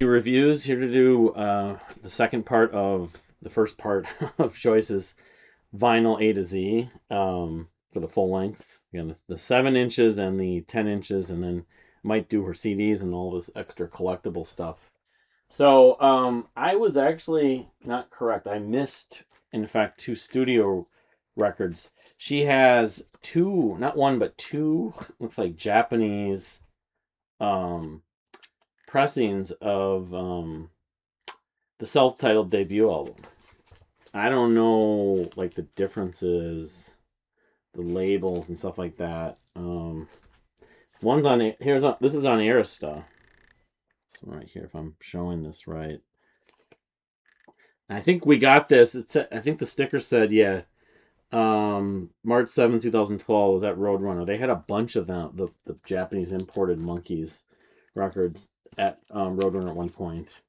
Reviews here to do the second part of the first part of Joyce's vinyl A to Z for the full lengths. Again, the 7 inches and the 10 inches, and then might do her CDs and all this extra collectible stuff. So I was actually not correct. I missed, in fact, 2 studio records. She has two, not one, but two, looks like Japanese um, pressings of the self-titled debut album. I don't know like the differences, the labels and stuff like that. One's on this is on Arista. So right here, if I'm showing this right, I think we got this. I think the sticker said March 7th, 2012 was at Roadrunner. They had a bunch of them, the Japanese imported Monkees records at Roadrunner at one point.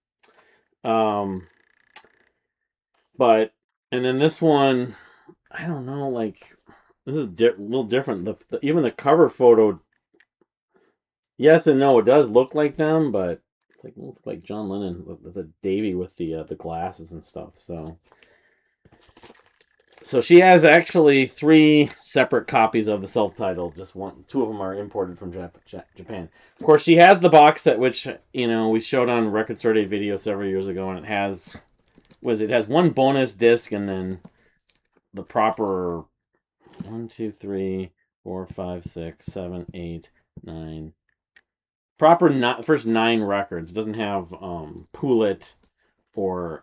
But and then this one, I don't know, like this is a little different. Even the cover photo, yes and no, it does look like them, but it looks like John Lennon with the Davy with the glasses and stuff. So she has actually 3 separate copies of the self-titled. Just two of them are imported from Japan. Of course, she has the box set, which we showed on Record Store Day video several years ago, and it has one bonus disc and then the proper 1, 2, 3, 4, 5, 6, 7, 8, 9. Proper first 9 records. It doesn't have Pool It or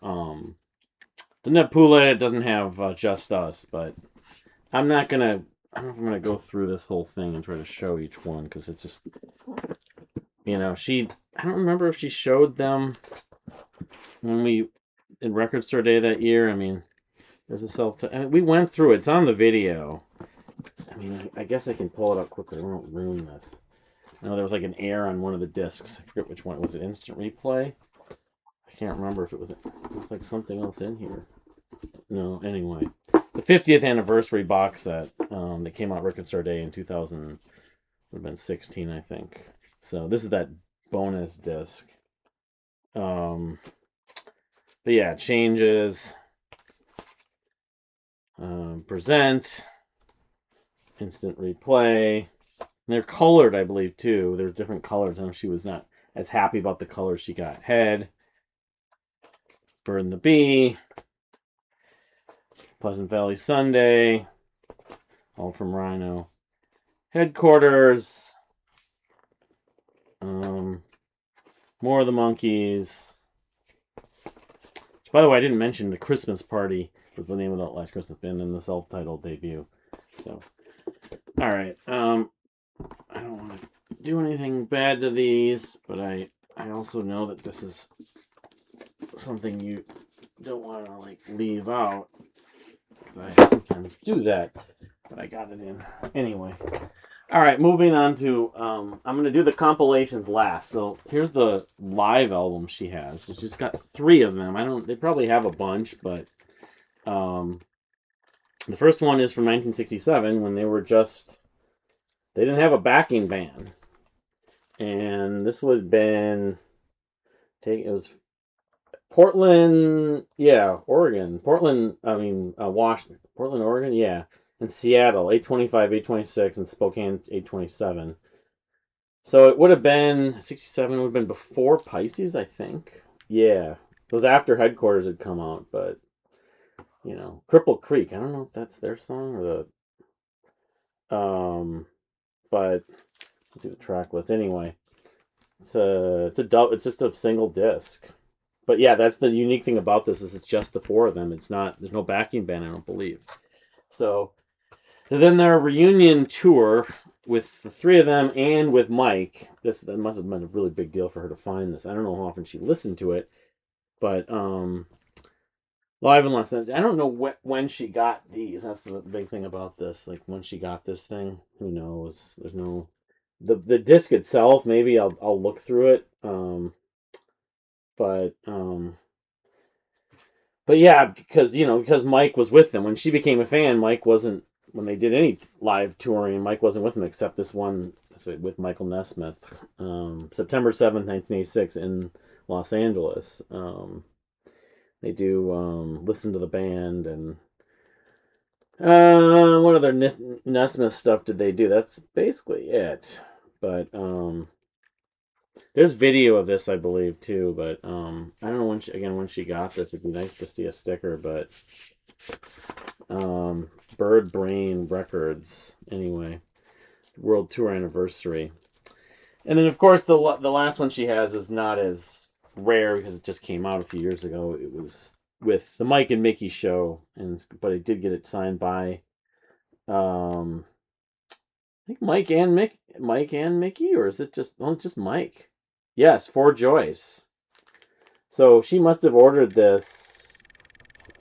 doesn't have Pool It. It doesn't have Just Us. But I'm not gonna. I don't know if I'm gonna go through this whole thing and try to show each one because it's just she. I don't remember if she showed them when we in Record Store Day that year. I mean, there's a we went through it. It's on the video. I mean, I guess I can pull it up quickly. I won't ruin this. I know there was like an error on one of the discs. I forget which one. Was it Instant Replay? I can't remember if it was. It was like something else in here. No, anyway. The 50th anniversary box set that came out Record Store Day in 2000 would have been 16, I think. So this is that bonus disc. But yeah, changes. Present. Instant Replay. And they're colored, I believe, too. There's different colors. I know she was not as happy about the colors she got. Head. Bird and the Bee. Pleasant Valley Sunday. All from Rhino. Headquarters. More of the Monkees. Which, by the way, I didn't mention the Christmas Party was the name of the last Christmas band and the self-titled debut. So, all right. I don't want to do anything bad to these, but I also know that this is something you don't want to leave out. I sometimes do that, but I got it in anyway. All right, moving on to I'm gonna do the compilations last. So here's the live album she has. So she's got 3 of them. They probably have a bunch, but the first one is from 1967 when they didn't have a backing band, and this was it was Portland, Oregon. Washington. Portland, Oregon, and Seattle, 825, 826, and Spokane, 827. So it would have been 67. Would have been before Pisces, I think. Yeah, it was after Headquarters had come out, but Cripple Creek. I don't know if that's their song or the but let's see the track list. Anyway, it's just a single disc. But yeah, that's the unique thing about this is it's just the 4 of them. There's no backing band, I don't believe. So then their reunion tour with the 3 of them and with Mike. That must have been a really big deal for her to find this. I don't know how often she listened to it, but live and lessons. I don't know when she got these. That's the big thing about this. Like when she got this thing, who knows? There's no the disc itself. Maybe I'll look through it. But yeah, because Mike was with them when she became a fan. Mike wasn't when they did any live touring. Mike wasn't with them except this one with Michael Nesmith, September 7th, 1986 in Los Angeles. They do listen to the band and what other Nesmith stuff did they do? That's basically it. But there's video of this, I believe, too. But I don't know when she got this. It'd be nice to see a sticker, but Bird Brain Records anyway. World Tour anniversary. And then, of course, the last one she has is not as rare because it just came out a few years ago. It was with the Mike and Mickey show, but I did get it signed by, I think Mike and Mickey, or is it just Mike? Yes, for Joyce. So she must have ordered this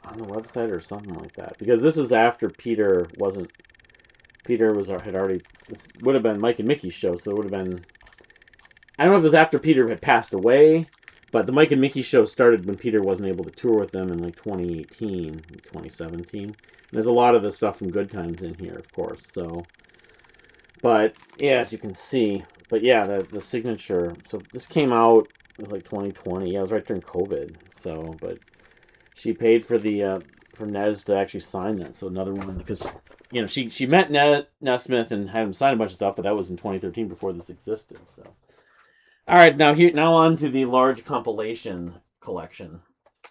on the website or something like that, because this is after Peter had already. This would have been Mike and Mickey's show, so it would have been. I don't know if it was after Peter had passed away, but the Mike and Mickey show started when Peter wasn't able to tour with them in like 2018, 2017. And there's a lot of the stuff from Good Times in here, of course. So, but yeah, as you can see, but yeah, the signature. So this came out. It was like 2020. Yeah, it was right during COVID. So, but she paid for the for Nez to actually sign that. So another one, because she met Nesmith and had him sign a bunch of stuff, but that was in 2013 before this existed. So. All right, now on to the large compilation collection.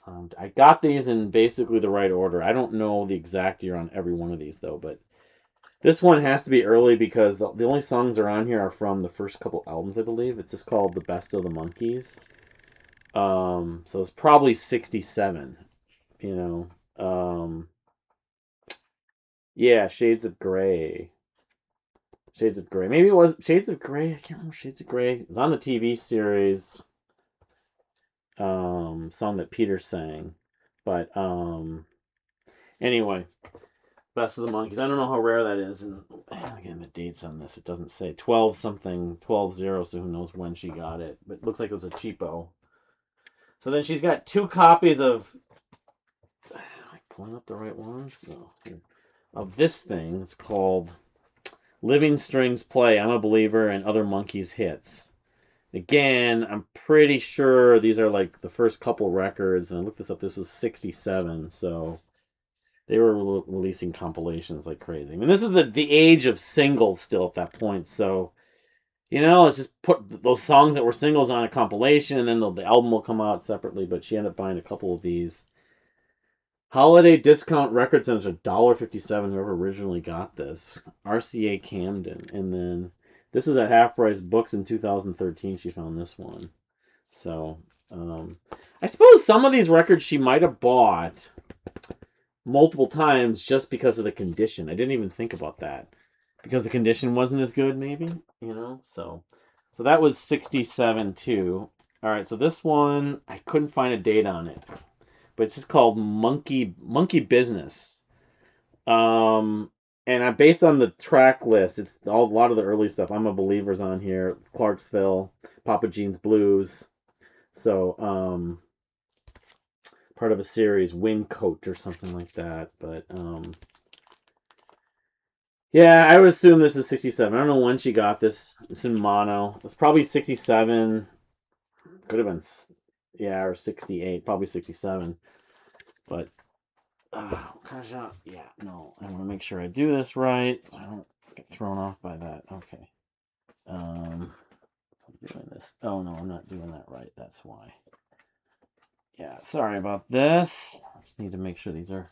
I got these in basically the right order. I don't know the exact year on every one of these though, but this one has to be early because the only songs that are on here are from the first couple albums, I believe. It's just called The Best of the Monkees. So it's probably 67. Yeah, Shades of Grey. Shades of Grey. Maybe it was Shades of Grey. I can't remember Shades of Grey. It was on the TV series. Song that Peter sang. But anyway, Best of the Monkees. I don't know how rare that is, and again the dates on this, it doesn't say 12 something, 12-0, so who knows when she got it, but it looks like it was a cheapo. So then she's got two copies of, am I pulling up the right ones? No, here. Of this thing. It's called Living Strings Play, I'm a Believer, and Other Monkees Hits. Again, I'm pretty sure these are like the first couple records, and I looked this up. This was 67, so they were releasing compilations like crazy. I mean, this is the age of singles still at that point, so let's just put those songs that were singles on a compilation, and then the album will come out separately. But she ended up buying a couple of these. Holiday Discount Record Centers, $1.57. Whoever originally got this, RCA Camden, and then this is at Half Price Books in 2013. She found this one. So, I suppose some of these records she might have bought multiple times just because of the condition. I didn't even think about that. Because the condition wasn't as good, maybe, So that was 67 too. All right, so this one, I couldn't find a date on it. But it's just called Monkey Business. And based on the track list, it's a lot of the early stuff. I'm a Believer's on here, Clarksville, Papa Jean's Blues. So, part of a series, Windcoat or something like that. But, yeah, I would assume this is 67. I don't know when she got this. It's in mono. It's probably 67. Could have been, yeah, or 68. Probably 67. But, gosh, yeah, no. I want to make sure I do this right. I don't get thrown off by that. Okay. I'm doing this. Oh, no, I'm not doing that right. That's why. Yeah, sorry about this. I just need to make sure these are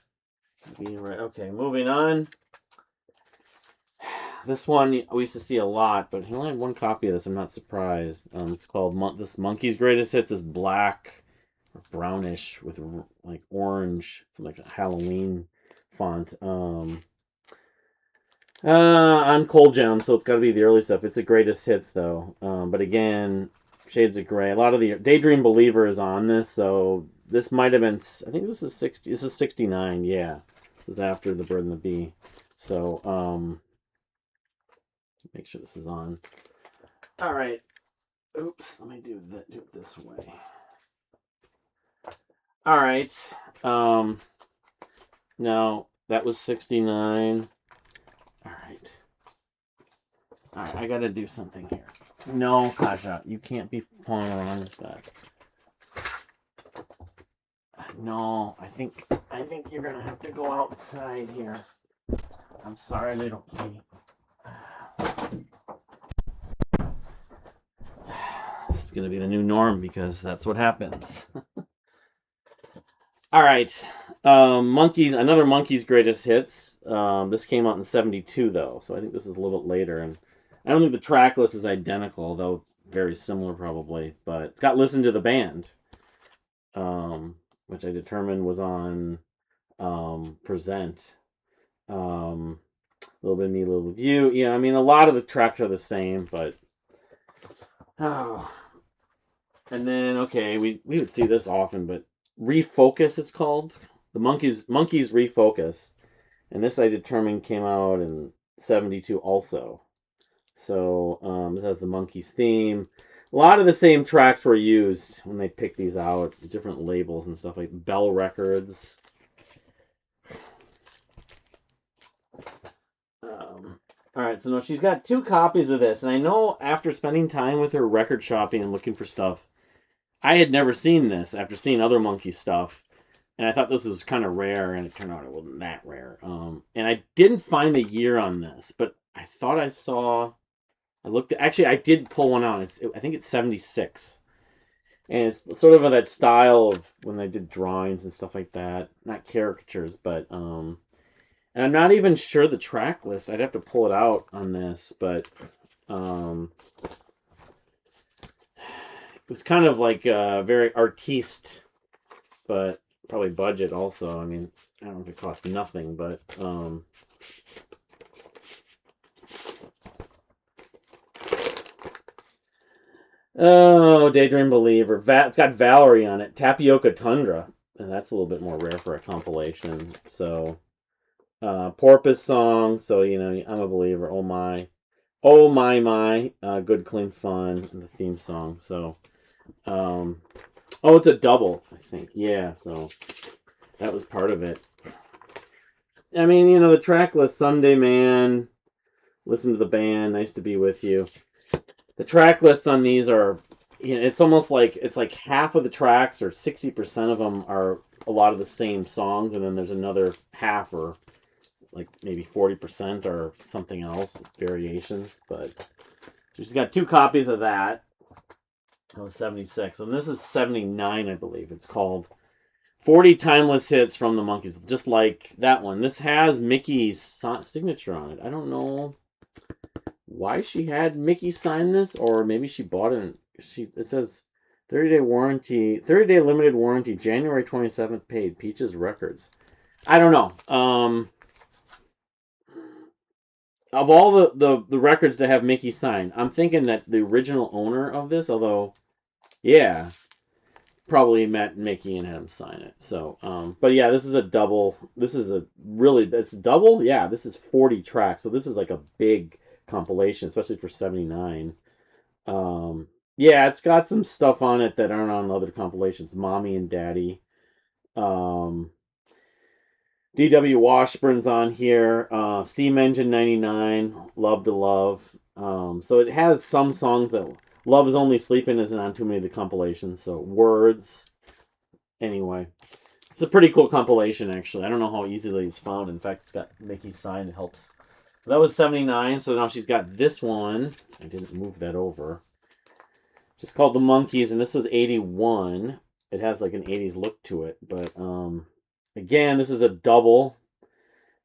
being right. Okay, moving on. This one we used to see a lot, but he only had one copy of this. I'm not surprised. It's called this Monkees Greatest Hits. Is black or brownish with like orange, like a Halloween font. On colgems, so it's got to be the early stuff. It's the greatest hits though. But again, Shades of Grey. A lot of the Daydream Believer is on this, so this might have been. I think this is 60. This is 69. Yeah, this is after The Bird and the Bee. So make sure this is on. All right. Oops. Let me do it this way. All right. No, that was 69. All right. All right. I gotta do something here. No, Kasha, you can't be playing around with that. No, I think you're gonna have to go outside here. I'm sorry, little kitty. This is gonna be the new norm because that's what happens. All right, Monkees. Another Monkees greatest hits. This came out in '72 though, so I think this is a little bit later, and I don't think the track list is identical, though very similar probably. But it's got "Listen to the Band," which I determined was on Present. A little bit of me, a little bit of you. Yeah, I mean, a lot of the tracks are the same, but oh. And then okay, we would see this often, but Refocus it's called. The Monkees Refocus, and this I determined came out in '72 also. So this has the Monkees theme. A lot of the same tracks were used when they picked these out, different labels and stuff like Bell Records. All right, so now she's got 2 copies of this, and I know after spending time with her record shopping and looking for stuff, I had never seen this after seeing other Monkey stuff, and I thought this was kind of rare, and it turned out it wasn't that rare. And I didn't find the year on this, but I thought I saw. I looked. Actually, I did pull one out. I think it's '76, and it's sort of that style of when they did drawings and stuff like that. Not caricatures, but and I'm not even sure the track list. I'd have to pull it out on this, but it was kind of like very artiste, but probably budget also. I mean, I don't know if it cost nothing, but oh, Daydream Believer. It's got Valerie on it. Tapioca Tundra, and that's a little bit more rare for a compilation. So Porpoise Song. So I'm a believer. Oh my, Good Clean Fun, and the theme song. So oh, it's a double, I think. Yeah, so that was part of it. I mean, the track list: Sunday Man, Listen to the Band, Nice to Be With You. The track lists on these are, it's almost like it's like half of the tracks, or 60% of them, are a lot of the same songs, and then there's another half, or like maybe 40%, are something else, variations. But she's got 2 copies of that. That was '76, and this is '79, I believe. It's called 40 Timeless Hits from the Monkees, just like that one. This has Mickey's signature on it. I don't know why she had Mickey sign this, or maybe she bought it. It says 30-day warranty, 30-day limited warranty, January 27th paid, Peaches Records. I don't know. Of all the records that have Mickey signed, I'm thinking that the original owner of this, although, yeah, probably met Mickey and had him sign it. So, but yeah, this is a double. This is it's double. Yeah, this is 40 tracks. So this is like a big compilation, especially for '79. Yeah, it's got some stuff on it that aren't on other compilations. Mommy and Daddy. Um, D.W. Washburn's on here. Steam Engine '99. Love to Love. So it has some songs that Love is Only Sleeping isn't on too many of the compilations. So Words. Anyway, it's a pretty cool compilation, actually. I don't know how easily it's found. In fact, it's got Mickey's sign. It helps. That was '79, so now she's got this one. I didn't move that over. It's just called The Monkees, and this was '81. It has like an '80s look to it, but again, this is a double.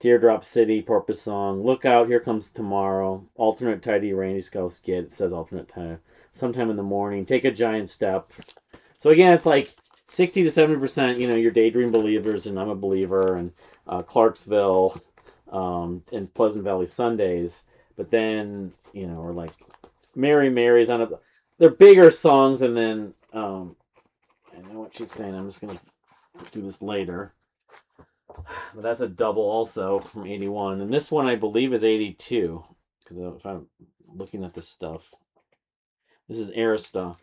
Teardrop City, Porpoise Song, Look Out, Here Comes Tomorrow, Alternate Tidy, Randy Scout Skid. It says alternate time. Sometime in the Morning, Take a Giant Step. So again, it's like 60 to 70%, your Daydream Believers, and I'm a Believer, and Clarksville, and Pleasant Valley Sundays. But then, or like Mary Mary's on a. They're bigger songs, and then I know what she's saying. I'm just gonna do this later. But that's a double also from '81, and this one I believe is '82. Because if I'm looking at this stuff, this is Arista.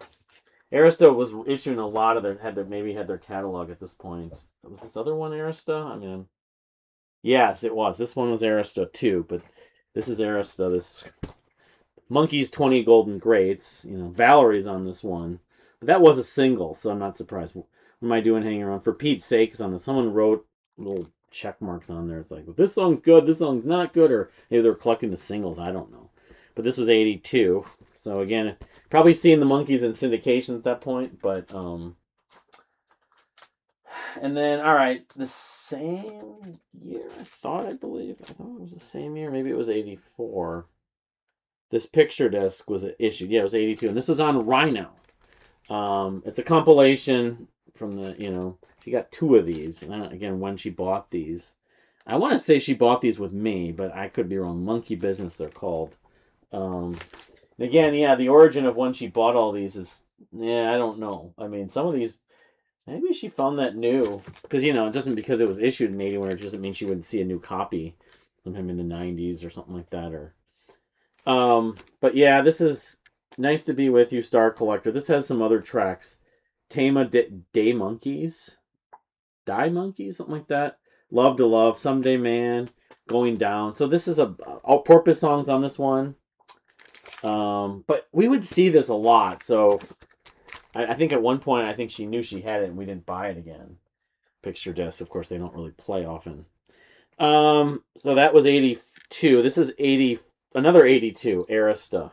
Arista was issuing a lot of maybe had their catalog at this point. Was this other one Arista? I mean, yes, it was. This one was Arista too, but this is Arista. This Monkees 20 Golden Greats. Valerie's on this one, but that was a single, so I'm not surprised. What am I doing hanging around? For Pete's sake, someone wrote little check marks on there. It's like, well, this song's good, this song's not good, or maybe they're collecting the singles. I don't know. But this was 82. So again, probably seeing the Monkees in syndication at that point. But and then all right, the same year I believe it was the same year. Maybe it was 84. This picture disc was issued. Yeah, it was 82, and this is on Rhino. It's a compilation from the, she got two of these. And again, when she bought these, I want to say she bought these with me, but I could be wrong. Monkey Business, they're called. Again, yeah, the origin of when she bought all these is, I don't know. I mean, some of these, maybe she found that new, because it doesn't, because it was issued in 81, it doesn't mean she wouldn't see a new copy sometime in the 90s or something like that. But yeah, this is Nice to Be With You, Star Collector. This has some other tracks. Tama Day Monkees, Die Monkeys, something like that. Love to Love, Someday Man, Going Down. So this is all Porpoise songs on this one. But we would see this a lot. So I think at one point, I think she knew she had it and we didn't buy it again. Picture discs, of course, they don't really play often. So that was 82. This is another 82, Arista.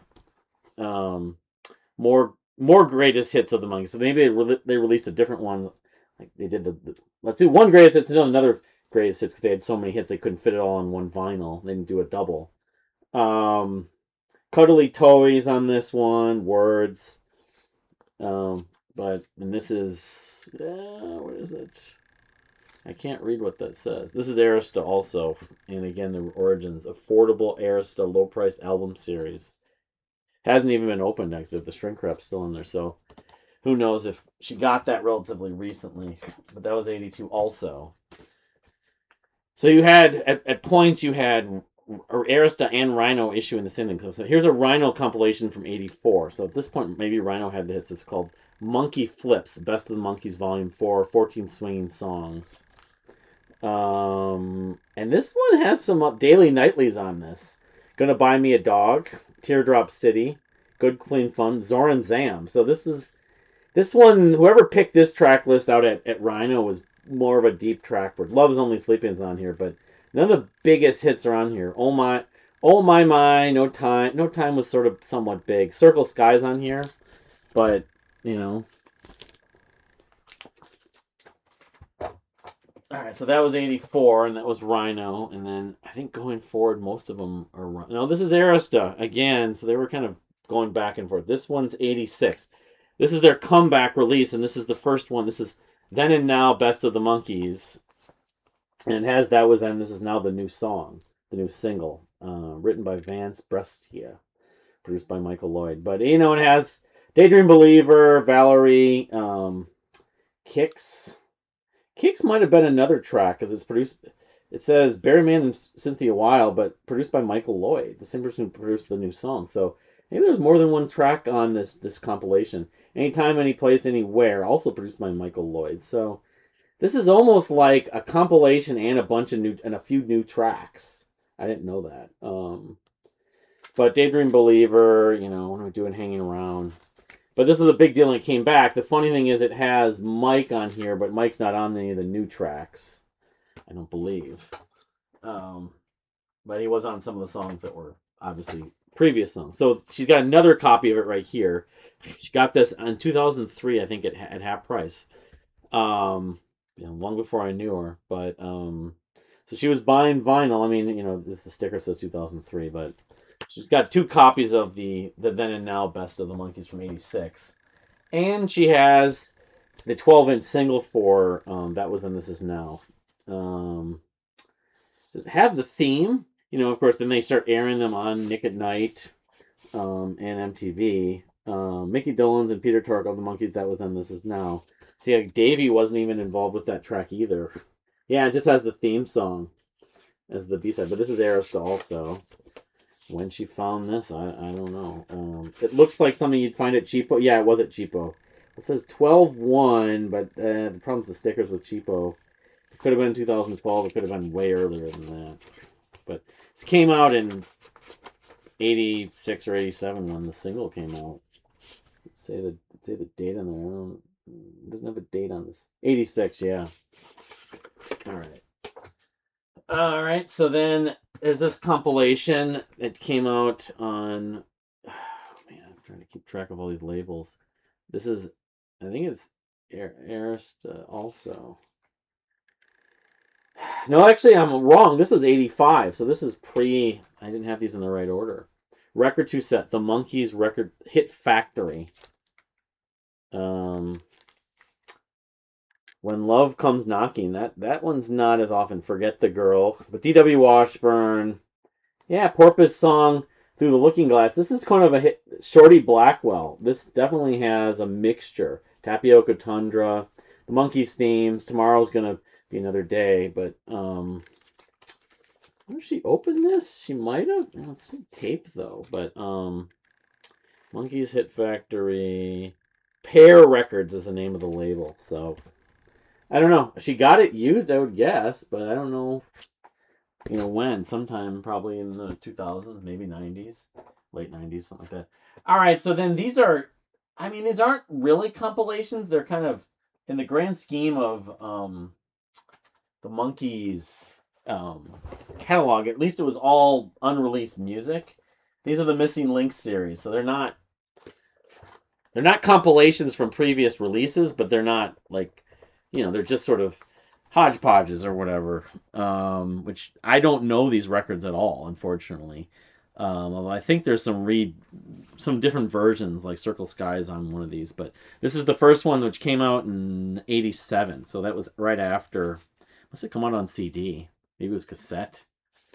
More greatest hits of the Monkees. So maybe they released a different one. Like they did let's do one greatest hits and another greatest hits, because they had so many hits they couldn't fit it all on one vinyl. They didn't do a double. Cuddly Toys on this one, Words. And this is what is it? I can't read what that says. This is Arista also, and again the origins. Affordable Arista low price album series. Hasn't even been opened. Actually, the shrink wrap's still in there. So who knows if she got that relatively recently? But that was 82 also. So you had at points you had Arista and Rhino issuing the same thing. So here's a Rhino compilation from 84. So at this point, maybe Rhino had the hits. It's called Monkey Flips, Best of the Monkees Volume 4, 14 swinging songs. And this one has some daily nightlies on this. Gonna Buy Me a Dog, Teardrop City, Good Clean Fun, Zoran Zam. So this one, whoever picked this track list out at Rhino was more of a deep track. Where Love's Only Sleeping's on here, but none of the biggest hits are on here. Oh my, No Time was sort of somewhat big. Circle Sky's on here, but Alright, so that was 84, and that was Rhino, and then I think going forward, most of them are... No, this is Arista, again, so they were kind of going back and forth. This one's 86. This is their comeback release, and this is the first one. This is Then and Now, Best of the Monkees, and it has That Was Then, This Is Now, the new song, the new single, written by Vance Brescia, produced by Michael Lloyd. But, it has Daydream Believer, Valerie, Kicks... Kicks might have been another track, because it's produced. It says Barry Mann and Cynthia Weil, but produced by Michael Lloyd, the same person who produced the new song. So maybe there's more than one track on this compilation. Anytime, Any Place, Anywhere, also produced by Michael Lloyd. So this is almost like a compilation and a few new tracks. I didn't know that. But Daydream Believer, what am I doing hanging around? But this was a big deal when it came back. The funny thing is it has Mike on here, but Mike's not on any of the new tracks, I don't believe. But he was on some of the songs that were obviously previous songs. So she's got another copy of it right here. She got this in 2003, I think, at half price. Long before I knew her. But so she was buying vinyl. I mean, the sticker says 2003, but she's got two copies of the Then and Now Best of the Monkees from 86. And she has the 12-inch single for That Was Then, This Is Now. Have the theme. Of course, then they start airing them on Nick at Night and MTV. Mickey Dolenz and Peter Tork of the Monkees, That Was Then, This Is Now. See, Davey wasn't even involved with that track either. Yeah, it just has the theme song as the B-side. But this is Arista also. When she found this, I don't know. It looks like something you'd find at Cheapo. Yeah, it was at Cheapo. It says 12-1, but the problem's the stickers with Cheapo. It could have been 2012. It could have been way earlier than that. But this came out in 86 or 87 when the single came out. Say the date on there. Doesn't have a date on this. 86, yeah. All right. All right, so then there's this compilation that came out on. Oh man, I'm trying to keep track of all these labels. This is, I think it's Arista also. No, actually, I'm wrong. This was 85, so this is pre. I didn't have these in the right order. Record 2 set, the Monkees record Hit Factory. When Love Comes Knocking, that one's not as often. Forget the Girl, but D.W. Washburn, yeah, Porpoise Song, Through the Looking Glass. This is kind of a hit. Shorty Blackwell. This definitely has a mixture. Tapioca Tundra, the Monkees themes. Tomorrow's gonna be another day, but I wonder if she opened this. She might have. Let's see tape though, but Monkees Hit Factory. Pear Records is the name of the label, so. I don't know. She got it used, I would guess, but I don't know, when. Sometime probably in the 2000s, maybe 90s, late 90s, something like that. All right, so then these aren't really compilations. They're kind of, in the grand scheme of the Monkees catalog, at least it was all unreleased music. These are the Missing Links series, so they're not compilations from previous releases, but they're not like, they're just sort of hodgepodges or whatever, which I don't know these records at all, unfortunately. Although I think there's some different versions, like Circle Skies on one of these, but this is the first one, which came out in 87, so that was right after. Must have come out on CD. Maybe it was cassette.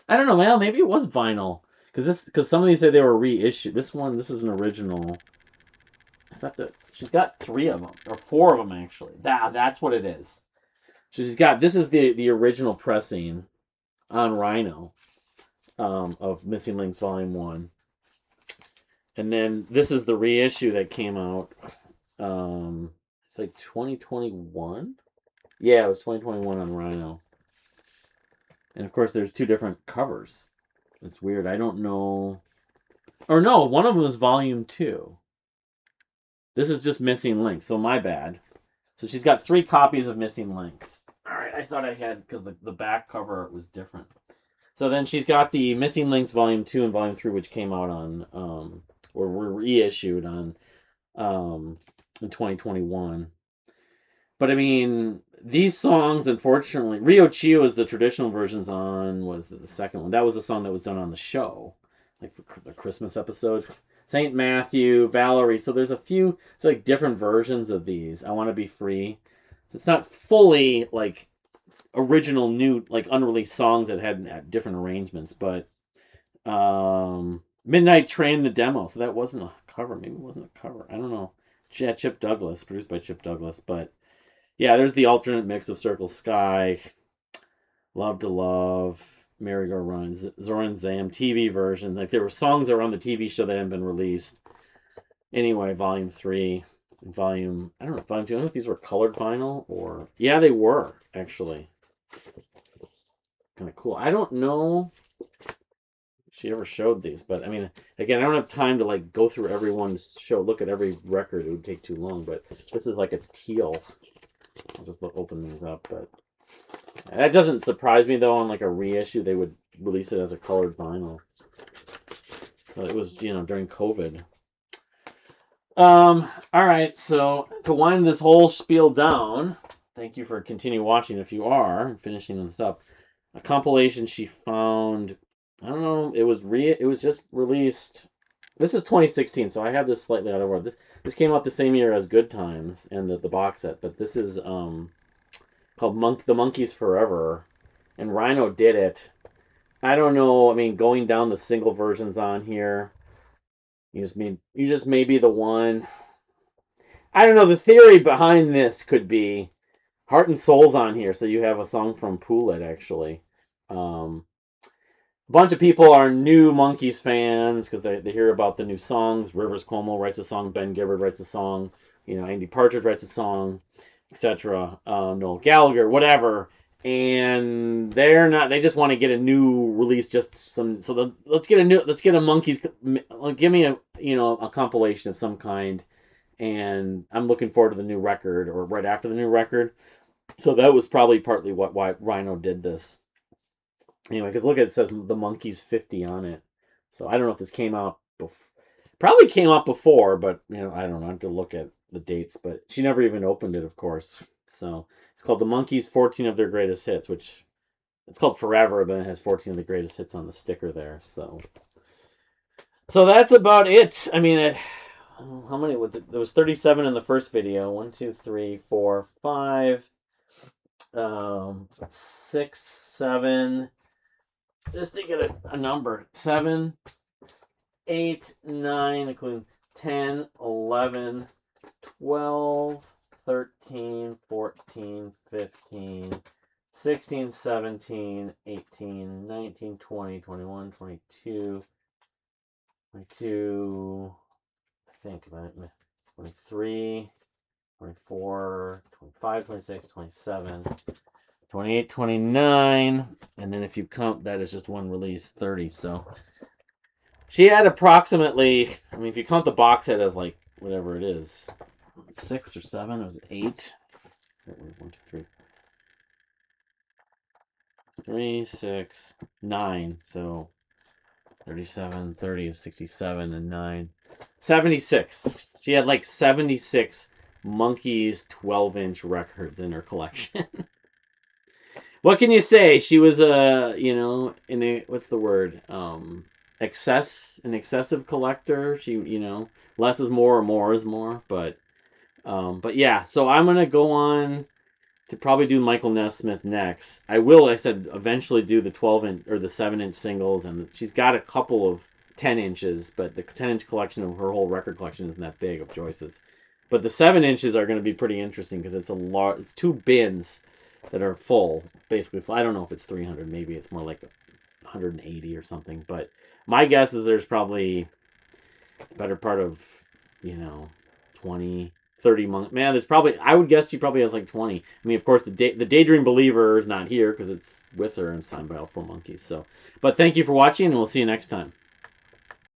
I don't know. Well, maybe it was vinyl, because some of these say they were reissued. This is an original. I thought that she's got 3 of them, or 4 of them actually. That's what it is. She's got, this is the original pressing on Rhino of Missing Links Volume 1. And then this is the reissue that came out. It's like 2021. Yeah, it was 2021 on Rhino. And of course, there's 2 different covers. It's weird. I don't know. Or no, one of them is Volume 2. This is just Missing Links, so my bad. So she's got 3 copies of Missing Links. All right, I thought I had, because the back cover was different. So then she's got the Missing Links Volume 2 and Volume 3, which came out on, or were reissued on, in 2021. But I mean, these songs, unfortunately, Rio Chio is the traditional versions on, what is it, the second one? That was the song that was done on the show, like the Christmas episode. St. Matthew, Valerie. So there's a few, it's like different versions of these. I Want to Be Free. It's not fully like original new, like unreleased songs that had different arrangements, but Midnight Train, the demo. So that wasn't a cover. Maybe it wasn't a cover. I don't know. Yeah, Chip Douglas, produced by Chip Douglas. But yeah, there's the alternate mix of Circle Sky, Love to Love, Merry Go Round, Zoran Zam TV version. Like there were songs that were on the TV show that hadn't been released. Anyway, Volume 3, I don't know, Volume 2. I don't know if these were colored vinyl or, yeah, they were actually. Kind of cool. I don't know if she ever showed these, but I mean, again, I don't have time to like go through everyone's show, look at every record. It would take too long. But this is like a teal. I'll just open these up, but. That doesn't surprise me, though. On like a reissue, they would release it as a colored vinyl. But it was, during COVID. All right, so to wind this whole spiel down, thank you for continuing watching if you are, and finishing this up. A compilation she found, I don't know, it was just released. This is 2016, so I have this slightly out of order. This came out the same year as Good Times and the box set, but this is called The Monkees Forever, and Rhino did it. I don't know. I mean, going down the single versions on here, you just may be the one. I don't know. The theory behind this could be Heart and Soul's on here, so you have a song from Poulet actually. A bunch of people are new Monkees fans because they hear about the new songs. Rivers Cuomo writes a song. Ben Gibbard writes a song. Andy Partridge writes a song, etc. Noel Gallagher, whatever, and they just want to get a new release, let's get a Monkees, give me a compilation of some kind, and I'm looking forward to the new record, or right after the new record. So that was probably partly why Rhino did this. Anyway, because look, it says the Monkees 50 on it. So I don't know if this came out probably came out before, but I don't know. I have to look at the dates. But she never even opened it, of course. So it's called the Monkees 14 of their greatest hits, which it's called Forever, but it has 14 of the greatest hits on the sticker there. So that's about it. I mean, how many? There was 37 in the first video. 1, 2, 3, 4, 5, 6, 7. Just to get a number, 7, 8, 9, including 10, 11, 12, 13, 14, 15, 16, 17, 18, 19, 20, 21, 22, 22, I think about it, 23, 24, 25, 26, 27, 28, 29, and then if you count that as just one release, 30. So she had approximately, I mean, if you count the box set as like whatever it is, 6 or 7, it was 8. 1, 2, 3. 3, 6, 9. So 37, 30, 67, and 9. 76. She had like 76 Monkees 12-inch records in her collection. What can you say? She was what's the word? An excessive collector. She, less is more or more is more. But yeah. So I'm gonna go on to probably do Michael Nesmith next. I will, like I said, eventually do the 12-inch or the 7-inch singles, and she's got a couple of 10 inches, but the 10-inch collection of her whole record collection isn't that big of Joyce's. But the 7 inches are going to be pretty interesting because it's it's 2 bins that are full, basically. I don't know if it's 300, maybe it's more like 180 or something. But my guess is there's probably a better part of 20, 30 months. Man, there's probably, I would guess she probably has like 20. I mean, of course, the Daydream Believer is not here because it's with her and signed by all 4 Monkees. So, but thank you for watching, and we'll see you next time.